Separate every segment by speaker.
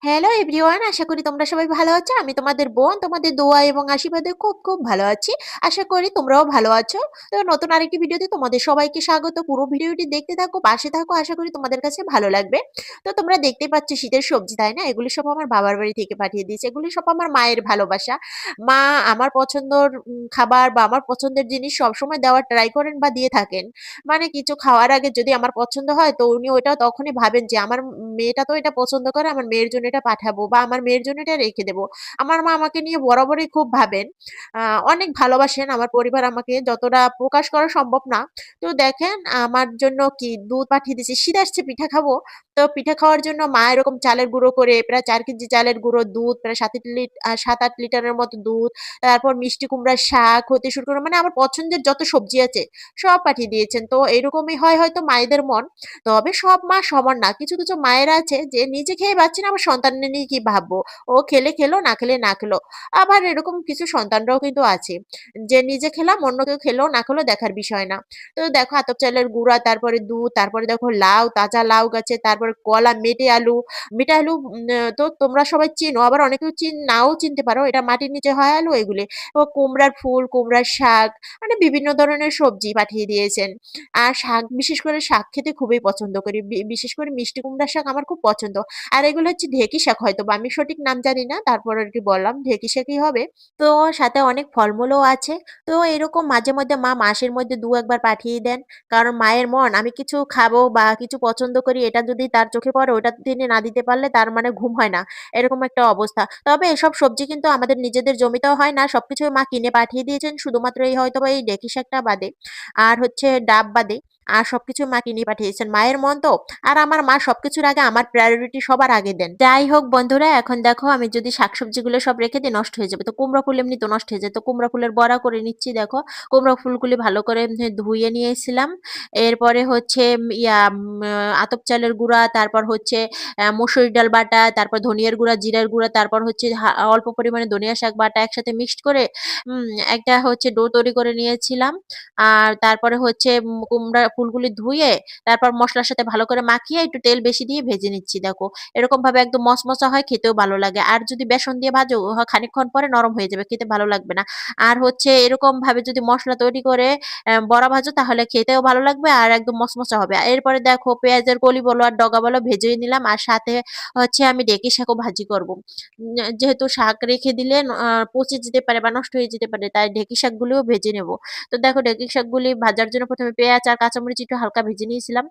Speaker 1: Hello everyone, আশা করি তোমরা সবাই ভালো আছো। আমি তোমাদের বোন, তোমাদের দোয়া এবং আশীর্বাদে খুব খুব ভালো আছি। আশা করি তোমরাও ভালো আছো। তো নতুন আরেকটি ভিডিওতে তোমাদের সবাইকে স্বাগত। পুরো ভিডিওটি দেখতে থাকো, পাশে থাকো, আশা করি তোমাদের কাছে ভালো লাগবে। তো তোমরা দেখতেই পাচ্ছ শীতের সবজি, তাই না? এগুলি সব আমার বাবার বাড়ি থেকে পাঠিয়ে দিয়েছে। এগুলি সব আমার মায়ের ভালোবাসা। মা আমার পছন্দর খাবার বা আমার পছন্দের জিনিস সবসময় দেওয়ার ট্রাই করেন বা দিয়ে থাকেন। মানে কিছু খাওয়ার আগে যদি আমার পছন্দ হয় তো উনি ওইটা তখনই ভাবেন যে আমার মেয়েটা তো এটা পছন্দ করে, আমার মেয়ের জন্য এটা পাঠাবো বা আমার মেয়ের জন্য এটা রেখে দেবো। আমার মা আমাকে নিয়ে বরাবরই খুব ভাবেন। অনেক ভালোবাসেন আমার পরিবার আমাকে, যতটা প্রকাশ করা সম্ভব না। তো দেখেন আমার জন্য কি দুধ পাঠিয়ে দিয়েছে। শীত আসছে, পিঠা খাবো। তো পিঠা খাওয়ার জন্য মা এরকম চালের গুঁড়ো করে প্রায় ৪ কেজি চালের গুঁড়ো, দুধ প্রায় ৭-৮ লিটারের মতো দুধ, তারপর মিষ্টি কুমড়ার শাক হতে শুরু করে মানে আমার পছন্দের যত সবজি আছে সব পাঠিয়ে দিয়েছেন। তো এরকমই হয় হয়তো মায়েদের মন। তবে সব মা সমান না। কিছু, কিছু মায়েরা আছে যে নিজে খেয়ে বাঁচছে না, আবার সন্তানদের নিয়ে কি ভাববো? ও খেলে খেলো, না খেলে না খেলো। আবার এরকম কিছু সন্তানরাও কিন্তু আছে যে নিজে খেলাম, অন্য কেউ খেলো না খেলো দেখার বিষয় না। তো দেখো আতপ চালের গুঁড়া, তারপরে দুধ, তারপরে দেখো লাউ, তাজা লাউ গাছে, তারপরে কলা, মেটে আলু। মেটে আলু তো তোমরা সবাই চেনো, আবার অনেকেও নাও চিনতে পারো। এটা মাটির নিচে হয় আলু এগুলি। ও কুমড়ার ফুল, কুমড়ার শাক, মানে বিভিন্ন ধরনের সবজি পাঠিয়ে দিয়েছেন। আর শাক, বিশেষ করে শাক খেতে খুবই পছন্দ করি। বিশেষ করে মিষ্টি কুমড়ার শাক আমার খুব পছন্দ। আর এগুলো হচ্ছে ঢেঁকি শাক হয়তোবা, আমি সঠিক নাম জানি না। তারপর আরকি বললাম ঢেঁকি শাকই হবে। তো সাথে অনেক ফলমূলও আছে। তো এরকম মাঝে মধ্যে মা মাসের মধ্যে ২-১ বার পাঠিয়ে দেন। কারণ মায়ের মন আমি কিছু খাবো বা কিছু পছন্দ করি, এটা যদি তার চোখে পড়ে ওটা তিনি না দিতে পারলে তার মানে ঘুম হয় না। এরকম একটা অবস্থা। তবে এসব সবজি কিন্তু আমাদের নিজেদের জমিতেও হয় না। সবকিছুই মা কিনে পাঠিয়ে দিয়েছেন। শুধুমাত্র এই হয়তোবা এই ঢেঁকি শাকটা বাদে। আর হচ্ছে ডাব বাদে। আর সবকিছু মা কিনে পাঠিয়েছেন। মায়ের মন তো। আর আমার মা সবকিছুর আগে আমার প্রায়োরিটি সবার আগে দেন। যাই হোক বন্ধুরা, এখন দেখো আমি যদি শাকসবজিগুলো সব রেখে দিই নষ্ট হয়ে যাবে। তো কুমড়া ফুল এমনি তো নষ্ট হয়ে যায়। তো কুমড়া ফুলের বড়া করে নিচ্ছি দেখো। কুমড়া ফুলগুলি ভালো করে ধুয়ে নিয়েছিলাম। এরপরে হচ্ছে আতপ চালের গুঁড়া, তারপর হচ্ছে মসুরির ডাল বাটা, তারপর ধনিয়ার গুঁড়া, জিরার গুঁড়া, তারপর হচ্ছে অল্প পরিমাণে ধনিয়া শাক বাটা একসাথে মিক্সড করে উম একটা হচ্ছে ডো তৈরি করে নিয়েছিলাম। আর তারপরে হচ্ছে কুমড়া ফুলগুলি ধুয়ে তারপর মসলার সাথে ভালো করে মাখিয়ে একটু তেল বেশি দিয়ে ভেজে নিচ্ছি দেখো। এরকম ভাবে একদম মচমচা হয়, খেতেও ভালো লাগে। আর যদি বেসন দিয়ে ভাজো খানিকক্ষণ পরে নরম হয়ে যাবে, খেতে ভালো লাগবে না। আর হচ্ছে এরকম ভাবে যদি মসলা তৈরি করে বড়া ভাজো তাহলে খেতেও ভালো লাগবে আর একদম মচমচা হবে। এরপরে দেখো পেঁয়াজের কলি বলো আর ডগা বলো ভেজে নিলাম, আর সাথে হচ্ছে আমি ঢেঁকি শাকও ভাজি করব। যেহেতু শাক রেখে দিলে পচে যেতে পারে বা নষ্ট হয়ে যেতে পারে, তাই ঢেঁকি শাকগুলোও ভেজে নেব। তো দেখো ঢেঁকি শাকগুলি ভাজার জন্য প্রথমে পেঁয়াজ আর কাঁচামরিচ একটু হালকা ভেজে নিয়েছিলাম।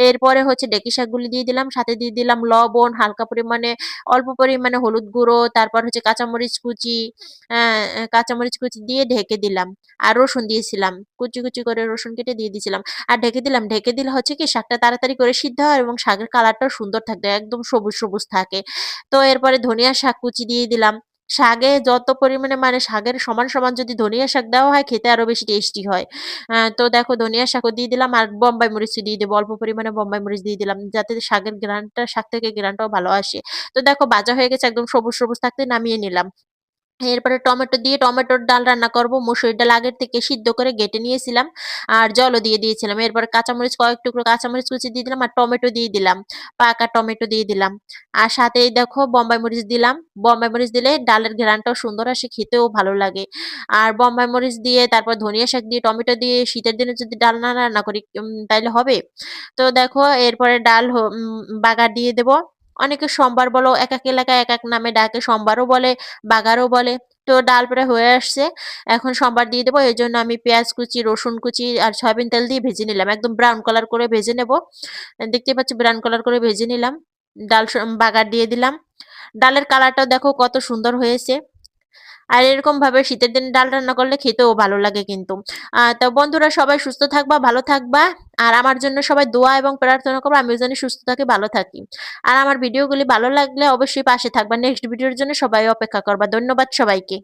Speaker 1: এরপরে হচ্ছে ঢেঁকি শাকগুলি দিয়ে দিলাম, সাথে দিয়ে দিলাম লবণ, হালকা পরিমাণে অল্প পরিমাণে হলুদ গুঁড়ো, তারপর হচ্ছে কাঁচামরিচ কুচি, কাঁচামরিচ কুচি দিয়ে ঢেকে দিলাম। আর রসুন দিয়েছিলাম, কুচি কুচি করে রসুন কেটে দিয়ে দিয়েছিলাম। আর ঢেকে দিলাম। ঢেকে দিলে হচ্ছে কি শাকটা তাড়াতাড়ি করে সিদ্ধ হয় এবং শাকের কালারটাও সুন্দর থাকবে, একদম সবুজ সবুজ থাকে। তো এরপরে ধনিয়া শাক কুচি দিয়ে দিলাম। শাকে যত পরিমাণে মানে শাকের সমান সমান যদি ধনিয়া শাক দেওয়া হয় খেতে আরো বেশি টেস্টি হয়। তো দেখো ধনিয়া শাকও দিয়ে দিলাম আর বোম্বাই মরিচও দিয়ে দেবো, অল্প পরিমাণে বোম্বাই মরিচ দিয়ে দিলাম যাতে শাকের ঘ্রাণটা, শাক থেকে ঘ্রাণটাও ভালো আসে। তো দেখো ভাজা হয়ে গেছে, একদম সবুজ সবুজ থাকতে নামিয়ে নিলাম। এরপরে টমেটো দিয়ে টমেটোর ডাল রান্না করব। মসুরির ডাল আগের থেকে সিদ্ধ করে ঘেঁটে নিয়েছিলাম আর জলও দিয়ে দিয়েছিলাম। এরপরে কাঁচামরিচ, কয়েক টুকরো কাঁচামরিচ কুচি দিয়ে দিলাম আর টমেটো দিয়ে দিলাম। পাকা টমেটো দিয়ে দিলাম। আর সাথেই দেখো বোম্বাই মরিচ দিলাম। বোম্বাই মরিচ দিলে ডালের ঘ্রাণটাও সুন্দর আসে, খেতেও ভালো লাগে। আর বোম্বাই মরিচ দিয়ে তারপর ধনিয়া শাক দিয়ে টমেটো দিয়ে শীতের দিনে যদি ডাল না রান্না করি তাইলে হবে? তো দেখো এরপরে ডাল বাগার দিয়ে দেব। অনেকে সম্বার বলো, এক এক এলাকায় এক এক নামে ডাকে, সম্বারও বলে, বাগারও বলে। তো ডাল প্রায় হয়ে আসছে। এখন সম্বার দিয়ে দেবো। এজন্য আমি পেঁয়াজ কুচি, রসুন কুচি আর সয়াবিন তেল দিয়ে ভেজে নিলাম। একদম ব্রাউন কালার করে ভেজে নেব। দেখতেই পাচ্ছি ব্রাউন কালার করে ভেজে নিলাম। ডাল বাগার দিয়ে দিলাম। ডালের কালারটাও দেখো কত সুন্দর হয়েছে। আর এরকম ভাবে শীতের দিনে ডাল রান্না করলে খেতেও ভালো লাগে কিন্তু। তো বন্ধুরা সবাই সুস্থ থাকবা, ভালো থাকবা। আর আমার জন্য সবাই দোয়া এবং প্রার্থনা করবা আমিও যেন সুস্থ থাকি, ভালো থাকি। আর আমার ভিডিওগুলি ভালো লাগলে অবশ্যই পাশে থাকবা। নেক্সট ভিডিওর জন্য সবাই অপেক্ষা করবা। ধন্যবাদ সবাইকে।